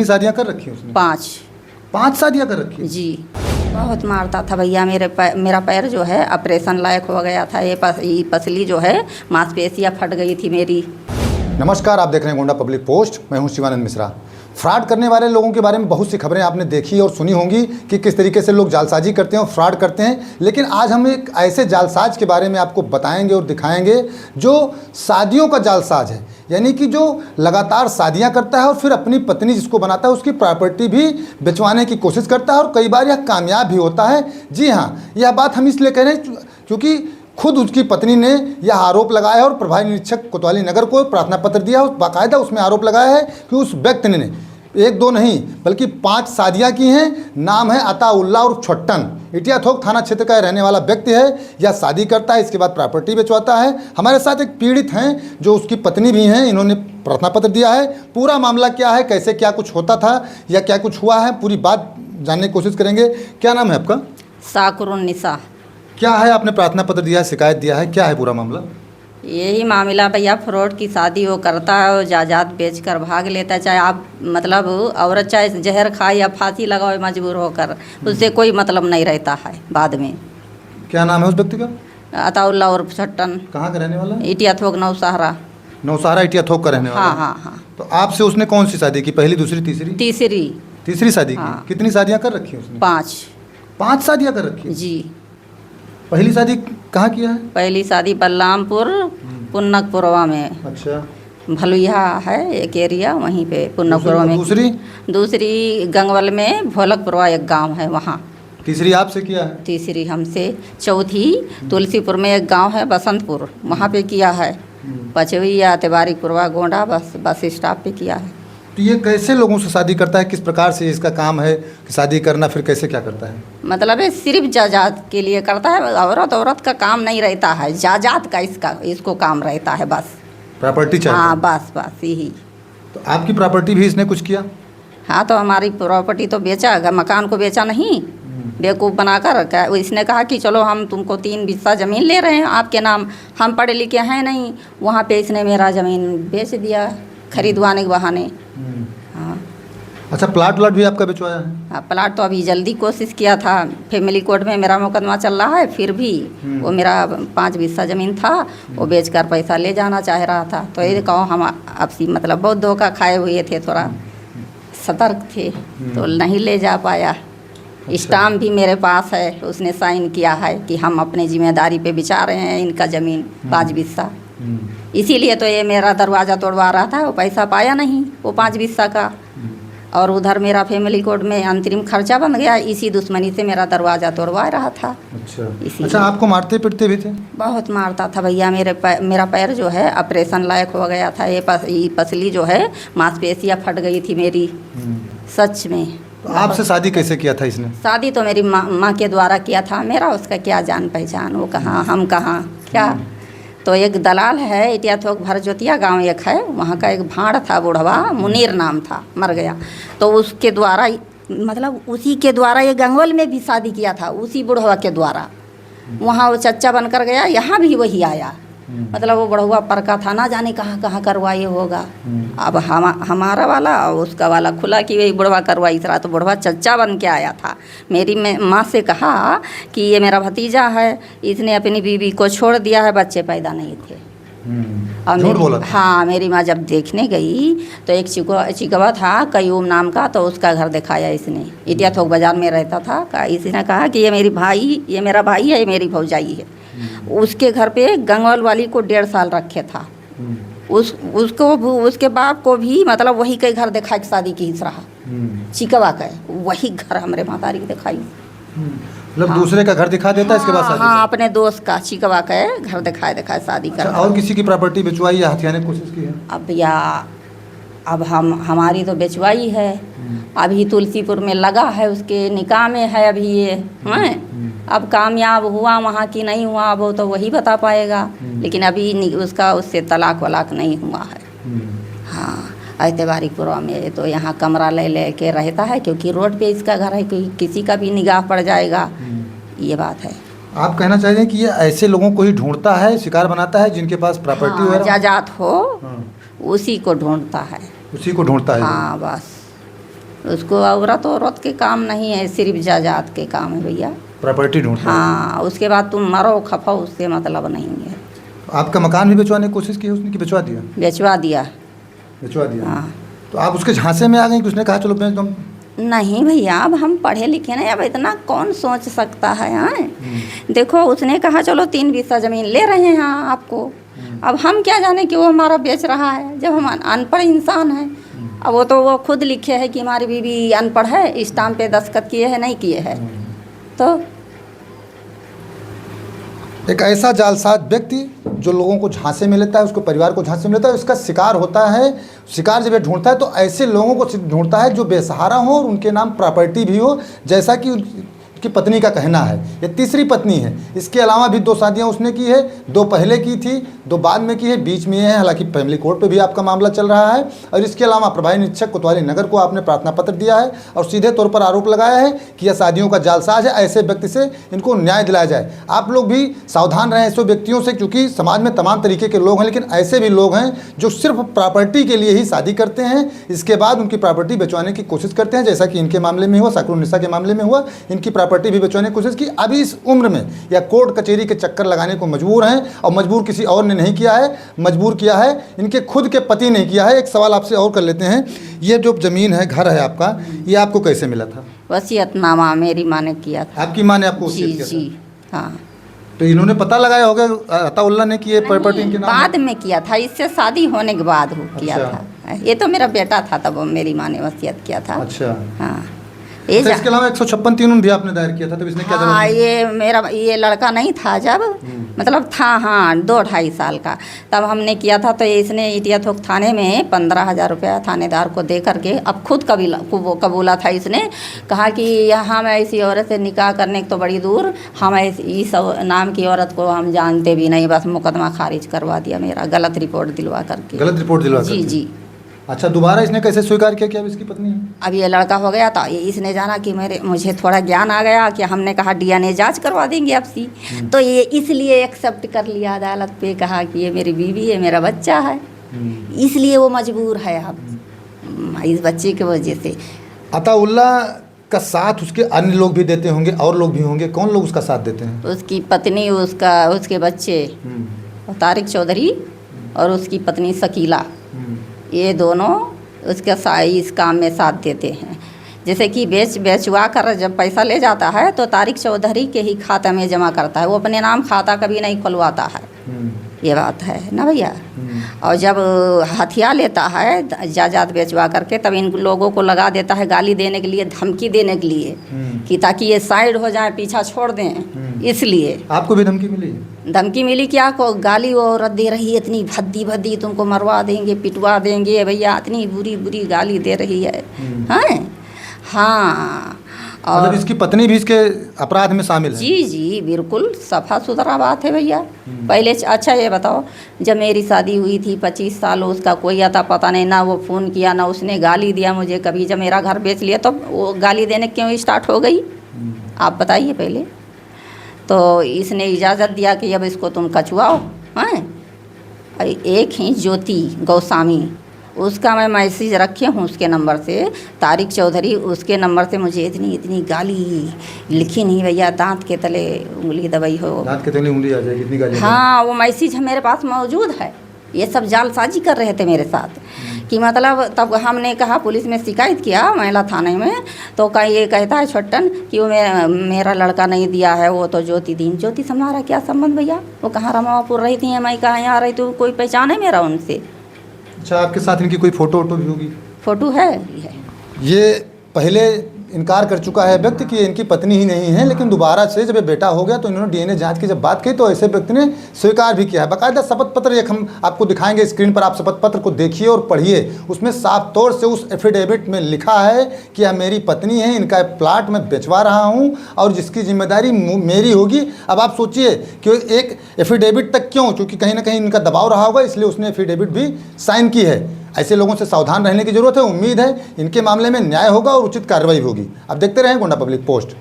कितनी शादियां कर रखी हैं उसने? 5। 5 शादियां कर रखी हैं? जी, बहुत मारता था भैया। मेरा पैर जो है ऑपरेशन लायक हो गया था। ये पसली जो है मांसपेशियाँ फट गई थी मेरी। नमस्कार, आप देख रहे हैं गोंडा पब्लिक पोस्ट। मैं हूं शिवानंद मिश्रा। फ्रॉड करने वाले लोगों के बारे में बहुत सी खबरें आपने देखी और सुनी होंगी कि किस तरीके से लोग जालसाजी करते हैं और फ्रॉड करते हैं। लेकिन आज हम एक ऐसे जालसाज के बारे में आपको बताएंगे और दिखाएंगे जो शादियों का जालसाज है, यानी कि जो लगातार शादियां करता है और फिर अपनी पत्नी जिसको बनाता है उसकी प्रॉपर्टी भी बेचवाने की कोशिश करता है और कई बार यह कामयाब भी होता है। जी हाँ, यह बात हम इसलिए कह रहे हैं क्योंकि खुद उसकी पत्नी ने यह आरोप लगाया है और प्रभारी निरीक्षक कोतवाली नगर को प्रार्थना पत्र दिया और बाकायदा उसमें आरोप लगाया है कि उस व्यक्ति ने 1-2 नहीं बल्कि 5 शादियां की हैं। नाम है अताउल्ला और छोट्टन। इटिया थोक थाना क्षेत्र का रहने वाला व्यक्ति है। यह शादी करता है, इसके बाद प्रॉपर्टी बेचवाता है। हमारे साथ एक पीड़ित हैं जो उसकी पत्नी भी हैं, इन्होंने प्रार्थना पत्र दिया है। पूरा मामला क्या है, कैसे क्या कुछ होता था या क्या कुछ हुआ है, पूरी बात जानने की कोशिश करेंगे। क्या नाम है आपका? साकुरुन्निसा। क्या है, आपने प्रार्थना पत्र दिया है, शिकायत दिया है, क्या है पूरा मामला? यही मामला भैया, फ्रॉड की शादी वो करता है और जायदाद बेचकर भाग लेता है। चाहे आप मतलब औरत चाहे जहर खाए या फांसी लगाओ मजबूर होकर, उससे कोई मतलब नहीं रहता है बाद में। क्या नाम है उस व्यक्ति का? अताउल्ला और छोट्टन। कहाँ का रहने वाला? इटिया थोक नौसहारा। नौसहारा इटिया थोक का रहने वाला? हाँ। तो आपसे उसने कौन सी शादी की? पहली, दूसरी, तीसरी? तीसरी शादी की। कितनी शादियां कर रखी है उसने? 5 शादियां कर रखी है जी। पहली शादी कहाँ किया है? पहली शादी बलरामपुर पुन्नकपुरवा में। अच्छा। भलुइया है एक एरिया, वहीं पे पुन्नकपुरवा में। दूसरी गंगवल में भोलकपुरवा एक गांव है, वहाँ। तीसरी आपसे किया है? तीसरी हमसे। चौथी तुलसीपुर में एक गांव है बसंतपुर, वहाँ पे किया है। 5वीं या तिवारीपुरवा गोंडा बस स्टॉप पे किया है। तो ये कैसे लोगों से शादी करता है, किस प्रकार से इसका काम है कि शादी करना, फिर कैसे क्या करता है? मतलब ये सिर्फ जायदाद के लिए करता है। औरत का काम नहीं रहता है, जायदाद का इसको काम रहता है, बस प्रॉपर्टी चाहिए। हाँ, बस यही। तो आपकी प्रॉपर्टी भी इसने कुछ किया? हाँ, तो हमारी प्रॉपर्टी तो बेचा, मकान को बेचा नहीं, बेवकूफ़ बनाकर। इसने कहा कि चलो हम तुमको 3 बिस्सा ज़मीन ले रहे हैं आपके नाम, हम पढ़े लिखे हैं नहीं। वहाँ पे इसने मेरा ज़मीन बेच दिया खरीदवाने के बहाने। हाँ। अच्छा, प्लाट भी आपका बेचवाया है? हाँ, प्लाट तो अभी जल्दी कोशिश किया था। फैमिली कोर्ट में मेरा मुकदमा चल रहा है, फिर भी वो मेरा 5 बिस्सा ज़मीन था, वो बेचकर पैसा ले जाना चाह रहा था। तो ये कहो हम आपसी मतलब बहुत धोखा खाए हुए थे, थोड़ा सतर्क थे तो नहीं ले जा पाया। स्टाम्प भी मेरे पास है, उसने साइन किया है कि हम अपने जिम्मेदारी पे बिचा रहे हैं इनका ज़मीन 5 बिस्सा। इसीलिए तो ये मेरा दरवाज़ा तोड़वा रहा था। वो पैसा पाया नहीं वो 5 बिस्सा का, और उधर मेरा फैमिली कोर्ट में अंतरिम खर्चा बन गया। इसी दुश्मनी से मेरा दरवाज़ा तोड़वा रहा था। अच्छा, आपको मारते पीटते भी थे? बहुत मारता था भैया। मेरा पैर जो है ऑपरेशन लायक हो गया था। ये पसली जो है मांसपेशियाँ फट गई थी मेरी, सच में। तो आपसे शादी कैसे किया था इसने? शादी तो मेरी माँ के द्वारा किया था। मेरा उसका क्या जान पहचान, वो कहाँ हम कहाँ क्या। तो एक दलाल है इटिया थोक भरजोतिया गांव एक है, वहाँ का एक भाड़ था बुढ़वा, मुनीर नाम था, मर गया। तो उसके द्वारा मतलब उसी के द्वारा ये गंगवल में भी शादी किया था, उसी बुढ़वा के द्वारा। वहाँ वो चच्चा बनकर गया, यहाँ भी वही आया। मतलब वो बुढ़वा परका था, ना जाने कहाँ करवाए होगा। अब हमारा वाला और उसका वाला खुला कि वही बुढ़वा करवाई रहा। तो बुढ़वा चच्चा बन के आया था। मेरी माँ से कहा कि ये मेरा भतीजा है, इसने अपनी बीवी को छोड़ दिया है, बच्चे पैदा नहीं थे। और हाँ, मेरी माँ जब देखने गई तो एक चिकवा था कयूम नाम का, तो उसका घर दिखाया इसने। इटिया थोक बाजार में रहता था। इसने कहा कि ये मेरा भाई है, ये मेरी भौजाई है। उसके घर पे गंगवाल वाली को 1.5 साल रखे था। उसके बाप को भी मतलब वही कई घर दिखाई शादी की रहा, चिकवा का वही घर हमारे मातारी की दिखाई। मतलब हाँ, दूसरे का घर दिखा देता है, इसके बाद शादी। हाँ, अपने दोस्त का चिकवा का घर दिखाए शादी कर। और किसी की प्रॉपर्टी बेचवाई या हथियाने की कोशिश की है? अब हमारी तो बेचवाई है। अभी तुलसीपुर में लगा है, उसके निकाह में है अभी ये हैं। अब कामयाब हुआ वहाँ की नहीं हुआ, अब वो तो वही बता पाएगा। लेकिन अभी उससे तलाक वलाक नहीं हुआ है। हाँ, तिवारीपुरा में तो यहाँ कमरा ले के रहता है, क्योंकि रोड पे इसका घर है, किसी का भी निगाह पड़ जाएगा, ये बात है। आप कहना चाहते हैं कि ये ऐसे लोगों को ही ढूंढता है, शिकार बनाता है जिनके पास प्रॉपर्टी हाँ, जायदाद हो, उसी को ढूंढता है। उसी को ढूंढता है? हाँ, बस उसको औरत के काम नहीं है, सिर्फ जायदाद के काम है भैया। प्रॉपर्टी ढूंढता है। हाँ, उसके बाद तुम मरो खफो, उससे मतलब नहीं है। आपका मकान भी बेचवाने की कोशिश की उसने कि बेचवा दिया? बेचवा दिया। बेचवा दिया। हाँ। तो आप उसके झांसे में आ गए कि उसने कहा चलो बेच दो? नहीं भैया, अब हम पढ़े लिखे नहीं, अब इतना कौन सोच सकता है। हाँ, देखो उसने कहा चलो 3 बीघा ज़मीन ले रहे हैं आपको। अब हम क्या जाने कि वो हमारा बेच रहा है, जब हम अनपढ़ इंसान हैं। अब वो खुद लिखे है कि हमारी बीवी अनपढ़ है, स्टाम्प पे दस्तखत किए हैं नहीं किए हैं। तो एक ऐसा जालसाज व्यक्ति जो लोगों को झांसे में लेता है, उसको परिवार को झांसे में लेता है, इसका शिकार होता है। शिकार जब ये ढूंढता है तो ऐसे लोगों को ढूंढता है जो बेसहारा हो और उनके नाम प्रॉपर्टी भी हो, जैसा कि उसकी पत्नी का कहना है। ये तीसरी पत्नी है। इसके अलावा भी 2 शादियां उसने की है, 2 पहले की थी, 2 बाद में की है, बीच में ये है। हालांकि फैमिली कोर्ट पे भी आपका मामला चल रहा है। और इसके अलावा प्रभारी निरीक्षक कोतवाली नगर को आपने प्रार्थना पत्र दिया है और सीधे तौर पर आरोप लगाया है कि यह शादियों का जालसाज है। ऐसे व्यक्ति से इनको न्याय दिलाया जाए। आप लोग भी सावधान रहें ऐसे व्यक्तियों से, क्योंकि समाज में तमाम तरीके के लोग हैं, लेकिन ऐसे भी लोग हैं जो सिर्फ प्रॉपर्टी के लिए ही शादी करते हैं। इसके बाद उनकी प्रॉपर्टी बेचवाने की कोशिश करते हैं, जैसा कि इनके मामले में हुआ, साकुरुन्निसा के मामले में हुआ। इनकी प्रॉपर्टी भी बेचवाने की कोशिश की। अभी इस उम्र में या कोर्ट कचहरी के चक्कर लगाने को मजबूर हैं, और मजबूर किसी और ने नहीं किया है, मजबूर किया है इनके खुद के पति ने किया है। एक सवाल आपसे और कर लेते हैं, ये जो ज़मीन है, घर है आपका, ये आपको कैसे मिला था? वसीयतनामा मेरी माँ ने किया था। आपकी माँ ने आपको जी वसीयत किया जी। था? हाँ। तो इन्होंने पता लगाया होगा, अताउल्लाह ने की प्रॉपर्टी इनके नाम बाद में किया था, इससे शादी होने के बाद हो किया अच्छा। था। ये तो मेरा बेटा था तब मेरी माँ ने वसीयत किया था। अच्छा। हाँ। तो इसके अलावा 156(3) भी आपने दायर किया था, तो इसने क्या हाँ, जवाब ये लड़का नहीं था जब, मतलब था हाँ 2-2.5 साल का, तब हमने किया था। तो इसने इटिया थोक थाने में 15,000 रुपया थानेदार को दे करके अब खुद कबूला था। इसने कहा कि हम ऐसी औरत से निकाह करने तो बड़ी दूर, हम इस नाम की औरत को हम जानते भी नहीं, बस मुकदमा खारिज करवा दिया मेरा, गलत रिपोर्ट दिलवा करके। गलत रिपोर्ट दिलवा जी जी। अच्छा, दोबारा इसने कैसे स्वीकार किया कि अब इसकी पत्नी है? अब ये लड़का हो गया था, इसने जाना कि मुझे थोड़ा ज्ञान आ गया कि हमने कहा DNA जांच करवा देंगे आपसी, तो ये इसलिए एक्सेप्ट कर लिया अदालत पे, कहा कि ये मेरी बीवी है, मेरा बच्चा है, इसलिए वो मजबूर है अब इस बच्चे की वजह से। अताउल्लाह का साथ उसके अन्य लोग भी देते होंगे, और लोग भी होंगे, कौन लोग उसका साथ देते हैं? उसकी पत्नी, उसके बच्चे तारिक चौधरी और उसकी पत्नी शकीला, ये दोनों उसके इस काम में साथ देते हैं। जैसे कि बेचवा कर जब पैसा ले जाता है तो तारिक चौधरी के ही खाते में जमा करता है, वो अपने नाम खाता कभी नहीं खुलवाता है। ये बात है ना भैया। और जब हथियार लेता है जायदाद बेचवा करके, तब इन लोगों को लगा देता है गाली देने के लिए, धमकी देने के लिए, कि ताकि ये साइड हो जाए, पीछा छोड़ दें। इसलिए आपको भी धमकी मिली? धमकी मिली क्या, को गाली वो औरत दे रही है, इतनी भद्दी तुमको मरवा देंगे, पिटवा देंगे भैया, इतनी बुरी गाली दे रही है। हाँ। और मतलब इसकी पत्नी भी इसके अपराध में शामिल है? जी जी, बिल्कुल सफा सुथरा बात है भैया। पहले अच्छा ये बताओ, जब मेरी शादी हुई थी 25 साल, उसका कोई आता पता नहीं, ना वो फ़ोन किया, ना उसने गाली दिया मुझे कभी। जब मेरा घर बेच लिया तो वो गाली देने क्यों स्टार्ट हो गई, आप बताइए पहले। तो इसने इजाज़त दिया कि अब इसको तुम कचवाओ। हैं, एक ही ज्योति गोस्वामी, उसका मैं मैसेज रखे हूँ उसके नंबर से, तारिक चौधरी, उसके नंबर से मुझे इतनी गाली लिखी नहीं भैया, दांत के तले उंगली दबाई हो, दांत के तले उंगली आ जाएगी, इतनी गाली। हाँ, वो मैसेज मेरे पास मौजूद है। ये सब जालसाजी कर रहे थे मेरे साथ कि मतलब, तब हमने कहा पुलिस में शिकायत किया महिला थाने में, तो ये कहता है छोटन कि वो मेरा लड़का नहीं दिया है, वो तो ज्योति दी। ज्योति से हमारा क्या संबंध भैया, वो कहाँ रमापुर रही थी, मैं कहाँ यहाँ रही थी, कोई पहचान है मेरा उनसे। अच्छा, आपके साथ इनकी कोई फ़ोटो भी होगी? फ़ोटो है। ये पहले इनकार कर चुका है व्यक्ति कि इनकी पत्नी ही नहीं है, लेकिन दोबारा से जब ये बेटा हो गया तो इन्होंने DNA जांच की जब बात की तो ऐसे व्यक्ति ने स्वीकार भी किया है। बाकायदा शपथ पत्र एक हम आपको दिखाएंगे स्क्रीन पर, आप शपथ पत्र को देखिए और पढ़िए। उसमें साफ तौर से उस एफिडेविट में लिखा है कि यह मेरी पत्नी है, इनका प्लाट मैं बेचवा रहा हूँ और जिसकी जिम्मेदारी मेरी होगी। अब आप सोचिए कि एक एफिडेविट तक क्यों, क्योंकि कहीं ना कहीं इनका दबाव रहा होगा, इसलिए उसने एफिडेविट भी साइन की है। ऐसे लोगों से सावधान रहने की जरूरत है। उम्मीद है इनके मामले में न्याय होगा और उचित कार्रवाई होगी। अब देखते रहें गोंडा पब्लिक पोस्ट।